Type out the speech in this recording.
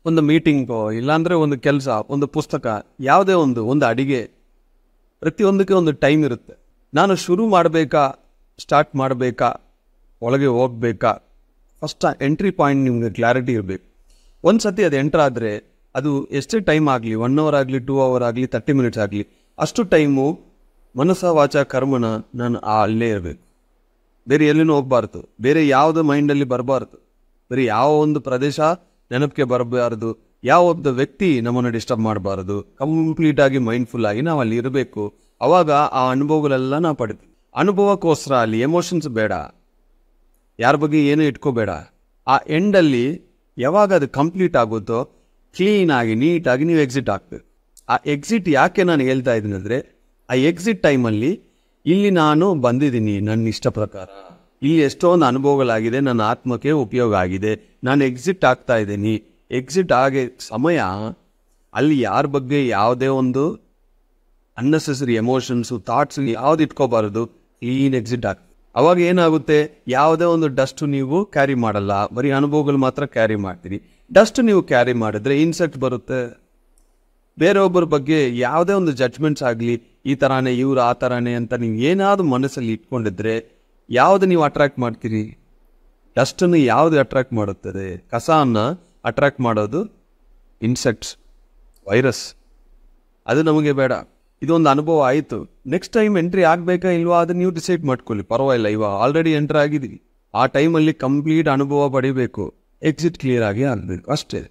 ಒಂದು ಮೀಟಿಂಗೋ ಇಲ್ಲಾಂದರೆ ಒಂದು ಕೆಲಸ, ಒಂದು ಪುಸ್ತಕ, ಯಾವುದೇ ಒಂದು ಅಡಿಗೆ, ಪ್ರತಿಯೊಂದಕ್ಕೆ ಒಂದು ಟೈಮ್ ಇರುತ್ತೆ. ನಾನು ಶುರು ಮಾಡಬೇಕಾ, ಸ್ಟಾರ್ಟ್ ಮಾಡಬೇಕಾ, ಒಳಗೆ ಹೋಗ್ಬೇಕಾ, ಫಸ್ಟ್ ಎಂಟ್ರಿ ಪಾಯಿಂಟ್ ನಿಮಗೆ ಕ್ಲಾರಿಟಿ ಇರಬೇಕು. ಒಂದು ಸತಿ ಅದು ಎಂಟ್ರ್ ಆದರೆ ಅದು ಎಷ್ಟೇ ಟೈಮ್ ಆಗಲಿ, 1 hour ಆಗಲಿ, 2 hour ಆಗಲಿ, 30 minutes ಆಗಲಿ, ಅಷ್ಟು ಟೈಮು ಮನಸ್ಸ ವಾಚ ಕರ್ಮನ ನಾನು ಅಲ್ಲೇ ಇರಬೇಕು. ಬೇರೆ ಎಲ್ಲಿನೂ ಹೋಗ್ಬಾರ್ದು, ಬೇರೆ ಯಾವುದೋ ಮೈಂಡಲ್ಲಿ ಬರಬಾರ್ದು, ಬೇರೆ ಯಾವ ಒಂದು ಪ್ರದೇಶ ನೆನಪಿಗೆ ಬರಬಾರ್ದು, ಯಾವ ಒಬ್ಬ ವ್ಯಕ್ತಿ ನಮ್ಮನ್ನು ಡಿಸ್ಟರ್ಬ್ ಮಾಡಬಾರ್ದು. ಕಂಪ್ಲೀಟಾಗಿ ಮೈಂಡ್ಫುಲ್ ಆಗಿ ನಾವು ಅಲ್ಲಿ ಇರಬೇಕು. ಅವಾಗ ಆ ಅನುಭವಗಳೆಲ್ಲ ನಾವು ಪಡಿತೀವಿ. ಅನುಭವಕ್ಕೋಸ್ಕರ ಅಲ್ಲಿ ಎಮೋಷನ್ಸ್ ಬೇಡ, ಯಾರ ಬಗ್ಗೆ ಏನೂ ಇಟ್ಕೋಬೇಡ. ಆ ಎಂಡಲ್ಲಿ ಯಾವಾಗ ಅದು ಕಂಪ್ಲೀಟ್ ಆಗುತ್ತೋ ಕ್ಲೀನಾಗಿ ನೀಟಾಗಿ ನೀವು ಎಕ್ಸಿಟ್ ಆಗ್ಬೇಕು. ಆ ಎಕ್ಸಿಟ್ ಯಾಕೆ ನಾನು ಹೇಳ್ತಾ ಇದ್ದೀನಿ ಅಂದರೆ, ಆ ಎಕ್ಸಿಟ್ ಟೈಮಲ್ಲಿ ಇಲ್ಲಿ ನಾನು ಬಂದಿದ್ದೀನಿ ನನ್ನ ಇಷ್ಟ ಪ್ರಕಾರ, ಇಲ್ಲಿ ಎಷ್ಟೊಂದು ಅನುಭವಗಳಾಗಿದೆ, ನನ್ನ ಆತ್ಮಕ್ಕೆ ಉಪಯೋಗ ಆಗಿದೆ, ನಾನು ಎಕ್ಸಿಟ್ ಆಗ್ತಾ ಇದ್ದೀನಿ. ಎಕ್ಸಿಟ್ ಆಗೋ ಸಮಯ ಅಲ್ಲಿ ಯಾರ ಬಗ್ಗೆ ಯಾವುದೇ ಒಂದು ಅನ್ನೆಸೆಸರಿ ಎಮೋಷನ್ಸು, ಥಾಟ್ಸು ಯಾವ್ದು ಇಟ್ಕೋಬಾರದು, ಕ್ಲೀನ್ ಎಕ್ಸಿಟ್ ಆಗ್ತದೆ. ಅವಾಗ ಏನಾಗುತ್ತೆ, ಯಾವುದೇ ಒಂದು ಡಸ್ಟು ನೀವು ಕ್ಯಾರಿ ಮಾಡಲ್ಲ, ಬರೀ ಅನುಭವಗಳು ಮಾತ್ರ ಕ್ಯಾರಿ ಮಾಡ್ತೀರಿ. ಡಸ್ಟ್ ನೀವು ಕ್ಯಾರಿ ಮಾಡಿದ್ರೆ ಇನ್ಸೆಕ್ಟ್ ಬರುತ್ತೆ. ಬೇರೊಬ್ಬರ ಬಗ್ಗೆ ಯಾವುದೇ ಒಂದು ಜಡ್ಜ್ಮೆಂಟ್ಸ್ ಆಗಲಿ, ಈ ಥರನೇ ಇವರು ಆ ಥರನೇ ಅಂತ ನೀವು ಏನಾದರೂ ಮನಸ್ಸಲ್ಲಿ ಇಟ್ಕೊಂಡಿದ್ರೆ ಯಾವುದು ನೀವು ಅಟ್ರಾಕ್ಟ್ ಮಾಡ್ತೀರಿ? ಡಸ್ಟನ್ನು ಯಾವುದು ಅಟ್ರಾಕ್ಟ್ ಮಾಡುತ್ತದೆ? ಕಸವನ್ನು ಅಟ್ರಾಕ್ಟ್ ಮಾಡೋದು ಇನ್ಸೆಕ್ಟ್ಸ್, ವೈರಸ್. ಅದು ನಮಗೆ ಬೇಡ. ಇದೊಂದು ಅನುಭವ ಆಯಿತು. ನೆಕ್ಸ್ಟ್ ಟೈಮ್ ಎಂಟ್ರಿ ಆಗಬೇಕಾ ಇಲ್ವಾ ಅದನ್ನು ನೀವು ಡಿಸೈಡ್ ಮಾಡ್ಕೊಳ್ಳಿ, ಪರವಾಗಿಲ್ಲ. ಇವಾಗ ಆಲ್ರೆಡಿ ಎಂಟ್ರ್ ಆಗಿದ್ದೀವಿ, ಆ ಟೈಮಲ್ಲಿ ಕಂಪ್ಲೀಟ್ ಅನುಭವ ಪಡಿಬೇಕು, ಎಕ್ಸಿಟ್ ಕ್ಲಿಯರ್ ಆಗಿ ಆಗಬೇಕು ಅಷ್ಟೇ.